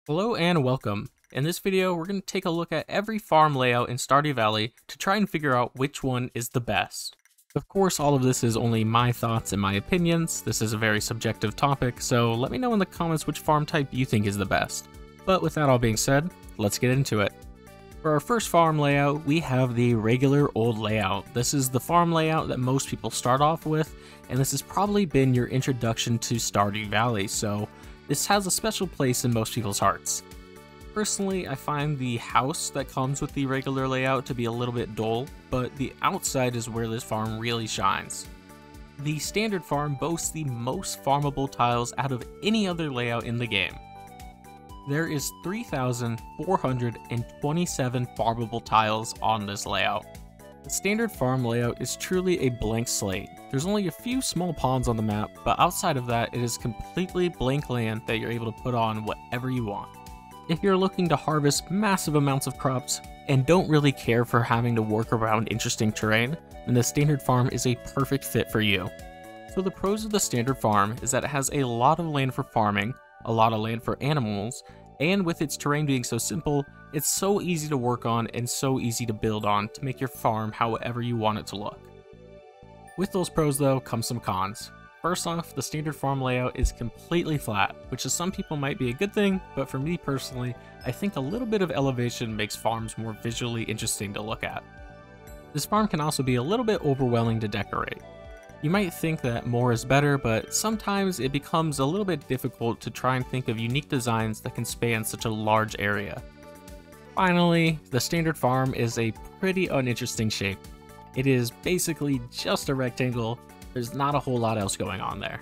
Hello and welcome. In this video, we're going to take a look at every farm layout in Stardew Valley to try and figure out which one is the best. Of course, all of this is only my thoughts and my opinions. This is a very subjective topic, so let me know in the comments which farm type you think is the best. But with that all being said, let's get into it. For our first farm layout, we have the regular old layout. This is the farm layout that most people start off with, and this has probably been your introduction to Stardew Valley, so this has a special place in most people's hearts. Personally, I find the house that comes with the regular layout to be a little bit dull, but the outside is where this farm really shines. The standard farm boasts the most farmable tiles out of any other layout in the game. There is 3,427 farmable tiles on this layout. The standard farm layout is truly a blank slate. There's only a few small ponds on the map, but outside of that, it is completely blank land that you're able to put on whatever you want. If you're looking to harvest massive amounts of crops and don't really care for having to work around interesting terrain, then the standard farm is a perfect fit for you. So the pros of the standard farm is that it has a lot of land for farming, a lot of land for animals, and with its terrain being so simple, it's so easy to work on and so easy to build on to make your farm however you want it to look. With those pros though, come some cons. First off, the standard farm layout is completely flat, which to some people might be a good thing, but for me personally, I think a little bit of elevation makes farms more visually interesting to look at. This farm can also be a little bit overwhelming to decorate. You might think that more is better, but sometimes it becomes a little bit difficult to try and think of unique designs that can span such a large area. Finally, the standard farm is a pretty uninteresting shape. It is basically just a rectangle. There's not a whole lot else going on there.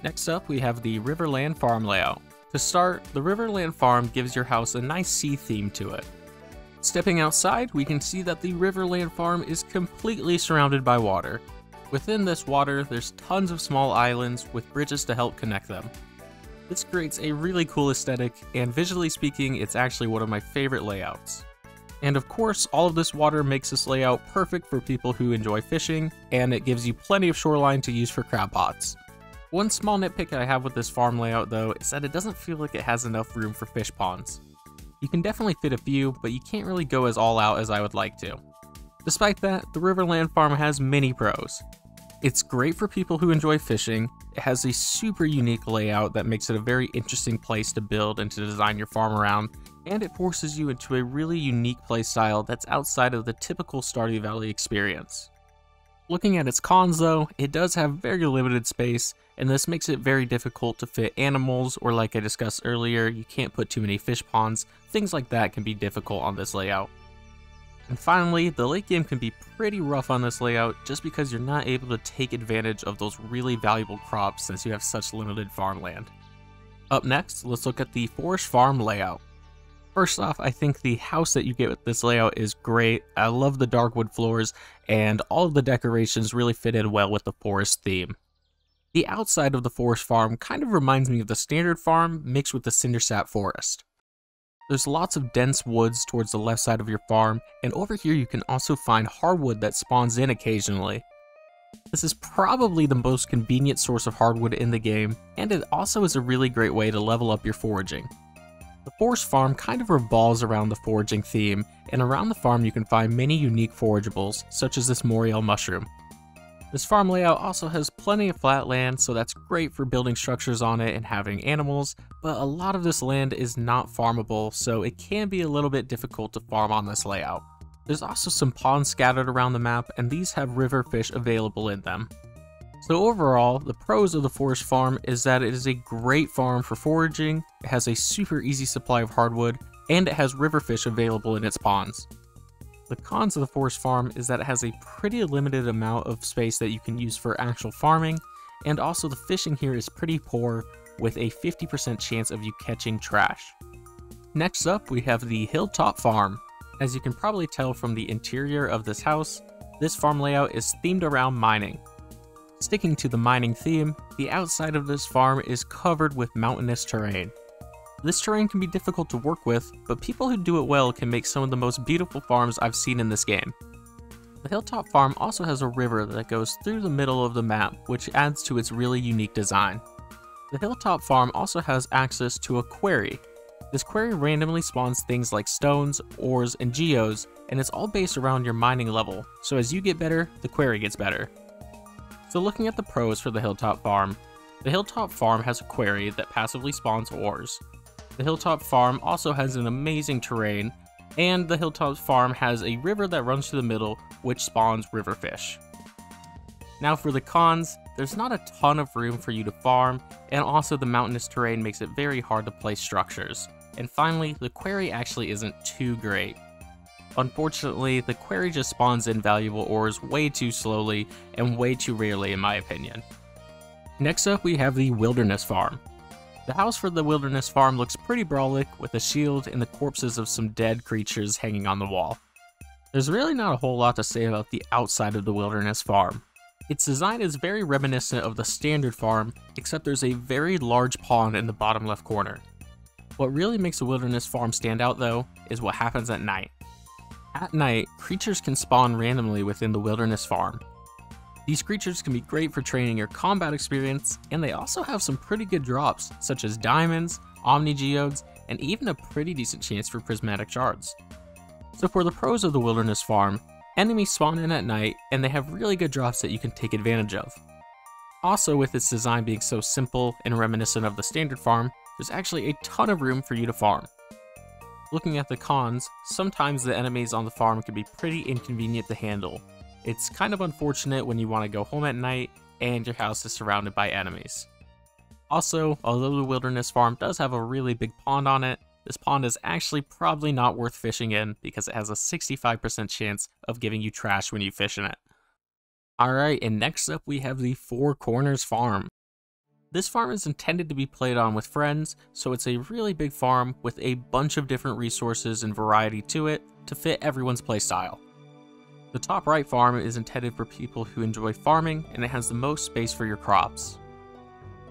Next up, we have the Riverland Farm layout. To start, the Riverland Farm gives your house a nice sea theme to it. Stepping outside, we can see that the Riverland Farm is completely surrounded by water. Within this water, there's tons of small islands with bridges to help connect them. This creates a really cool aesthetic, and visually speaking, it's actually one of my favorite layouts. And of course, all of this water makes this layout perfect for people who enjoy fishing, and it gives you plenty of shoreline to use for crab pots. One small nitpick I have with this farm layout though is that it doesn't feel like it has enough room for fish ponds. You can definitely fit a few, but you can't really go as all out as I would like to. Despite that, the Riverland Farm has many pros. It's great for people who enjoy fishing, it has a super unique layout that makes it a very interesting place to build and to design your farm around, and it forces you into a really unique playstyle that's outside of the typical Stardew Valley experience. Looking at its cons though, it does have very limited space, and this makes it very difficult to fit animals, or like I discussed earlier, you can't put too many fish ponds. Things like that can be difficult on this layout. And finally, the late game can be pretty rough on this layout just because you're not able to take advantage of those really valuable crops since you have such limited farmland. Up next, let's look at the forest farm layout. First off, I think the house that you get with this layout is great. I love the dark wood floors, and all of the decorations really fit in well with the forest theme. The outside of the forest farm kind of reminds me of the standard farm mixed with the cindersap forest. There's lots of dense woods towards the left side of your farm, and over here you can also find hardwood that spawns in occasionally. This is probably the most convenient source of hardwood in the game, and it also is a really great way to level up your foraging. The forest farm kind of revolves around the foraging theme, and around the farm you can find many unique forageables, such as this Moriel mushroom. This farm layout also has plenty of flat land, so that's great for building structures on it and having animals, but a lot of this land is not farmable, so it can be a little bit difficult to farm on this layout. There's also some ponds scattered around the map, and these have river fish available in them. So overall, the pros of the forest farm is that it is a great farm for foraging, it has a super easy supply of hardwood, and it has river fish available in its ponds. The cons of the forest farm is that it has a pretty limited amount of space that you can use for actual farming, and also the fishing here is pretty poor, with a 50% chance of you catching trash. Next up, we have the Hilltop Farm. As you can probably tell from the interior of this house, this farm layout is themed around mining. Sticking to the mining theme, the outside of this farm is covered with mountainous terrain. This terrain can be difficult to work with, but people who do it well can make some of the most beautiful farms I've seen in this game. The Hilltop Farm also has a river that goes through the middle of the map, which adds to its really unique design. The Hilltop Farm also has access to a quarry. This quarry randomly spawns things like stones, ores, and geodes, and it's all based around your mining level, so as you get better, the quarry gets better. So looking at the pros for the Hilltop Farm, the Hilltop Farm has a quarry that passively spawns ores. The Hilltop Farm also has an amazing terrain, and the Hilltop Farm has a river that runs through the middle, which spawns river fish. Now for the cons, there's not a ton of room for you to farm, and also the mountainous terrain makes it very hard to place structures. And finally, the quarry actually isn't too great. Unfortunately, the quarry just spawns in valuable ores way too slowly and way too rarely in my opinion. Next up we have the Wilderness Farm. The house for the Wilderness Farm looks pretty brawlic with a shield and the corpses of some dead creatures hanging on the wall. There's really not a whole lot to say about the outside of the Wilderness Farm. Its design is very reminiscent of the standard farm, except there's a very large pond in the bottom left corner. What really makes the Wilderness Farm stand out though, is what happens at night. At night, creatures can spawn randomly within the Wilderness Farm. These creatures can be great for training your combat experience, and they also have some pretty good drops, such as diamonds, omni geodes, and even a pretty decent chance for prismatic shards. So for the pros of the Wilderness Farm, enemies spawn in at night, and they have really good drops that you can take advantage of. Also, with its design being so simple and reminiscent of the standard farm, there's actually a ton of room for you to farm. Looking at the cons, sometimes the enemies on the farm can be pretty inconvenient to handle. It's kind of unfortunate when you want to go home at night and your house is surrounded by enemies. Also, although the Wilderness Farm does have a really big pond on it, this pond is actually probably not worth fishing in because it has a 65% chance of giving you trash when you fish in it. Alright, and next up we have the Four Corners Farm. This farm is intended to be played on with friends, so it's a really big farm with a bunch of different resources and variety to it to fit everyone's playstyle. The top right farm is intended for people who enjoy farming, and it has the most space for your crops.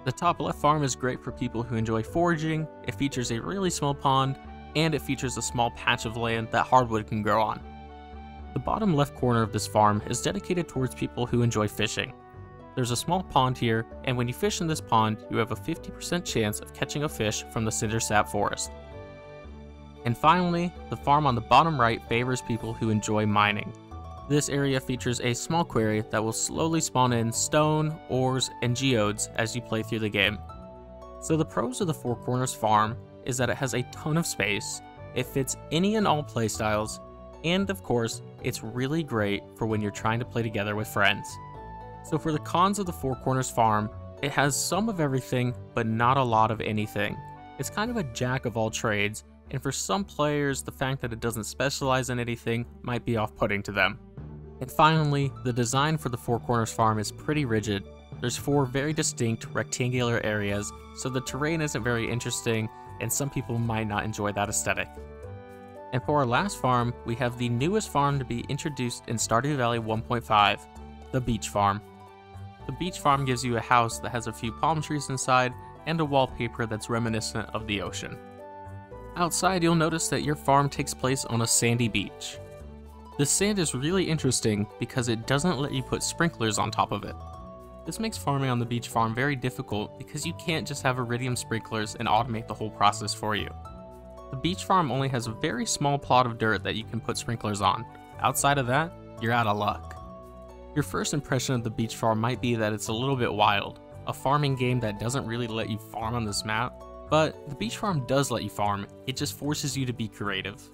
The top left farm is great for people who enjoy foraging, it features a really small pond, and it features a small patch of land that hardwood can grow on. The bottom left corner of this farm is dedicated towards people who enjoy fishing. There's a small pond here, and when you fish in this pond, you have a 50% chance of catching a fish from the cindersap forest. And finally, the farm on the bottom right favors people who enjoy mining. This area features a small quarry that will slowly spawn in stone, ores, and geodes as you play through the game. So the pros of the Four Corners Farm is that it has a ton of space, it fits any and all playstyles, and of course, it's really great for when you're trying to play together with friends. So for the cons of the Four Corners Farm, it has some of everything, but not a lot of anything. It's kind of a jack of all trades, and for some players, the fact that it doesn't specialize in anything might be off-putting to them. And finally, the design for the Four Corners Farm is pretty rigid. There's 4 very distinct rectangular areas, so the terrain isn't very interesting, and some people might not enjoy that aesthetic. And for our last farm, we have the newest farm to be introduced in Stardew Valley 1.5, the Beach Farm. The Beach Farm gives you a house that has a few palm trees inside and a wallpaper that's reminiscent of the ocean. Outside, you'll notice that your farm takes place on a sandy beach. This sand is really interesting because it doesn't let you put sprinklers on top of it. This makes farming on the beach farm very difficult because you can't just have iridium sprinklers and automate the whole process for you. The beach farm only has a very small plot of dirt that you can put sprinklers on. Outside of that, you're out of luck. Your first impression of the beach farm might be that it's a little bit wild, a farming game that doesn't really let you farm on this map, but the beach farm does let you farm, it just forces you to be creative.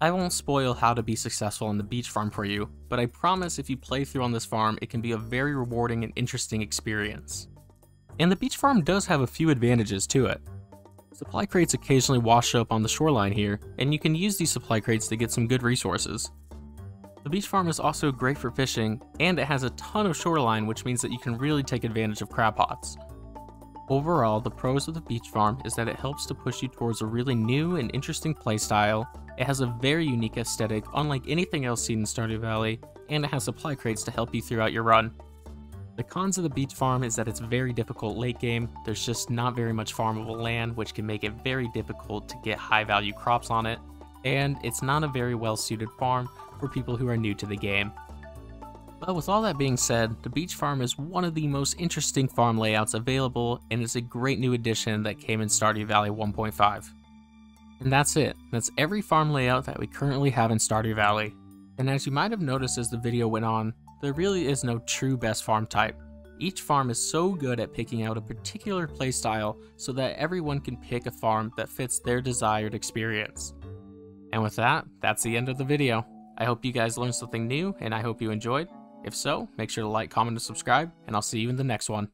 I won't spoil how to be successful on the beach farm for you, but I promise if you play through on this farm, it can be a very rewarding and interesting experience. And the beach farm does have a few advantages to it. Supply crates occasionally wash up on the shoreline here, and you can use these supply crates to get some good resources. The beach farm is also great for fishing, and it has a ton of shoreline, which means that you can really take advantage of crab pots. Overall, the pros of the beach farm is that it helps to push you towards a really new and interesting playstyle, it has a very unique aesthetic unlike anything else seen in Stardew Valley, and it has supply crates to help you throughout your run. The cons of the beach farm is that it's very difficult late game, there's just not very much farmable land which can make it very difficult to get high value crops on it, and it's not a very well suited farm for people who are new to the game. But with all that being said, the beach farm is one of the most interesting farm layouts available and is a great new addition that came in Stardew Valley 1.5. And that's it. That's every farm layout that we currently have in Stardew Valley. And as you might have noticed as the video went on, there really is no true best farm type. Each farm is so good at picking out a particular playstyle so that everyone can pick a farm that fits their desired experience. And with that, that's the end of the video. I hope you guys learned something new, and I hope you enjoyed. If so, make sure to like, comment, and subscribe, and I'll see you in the next one.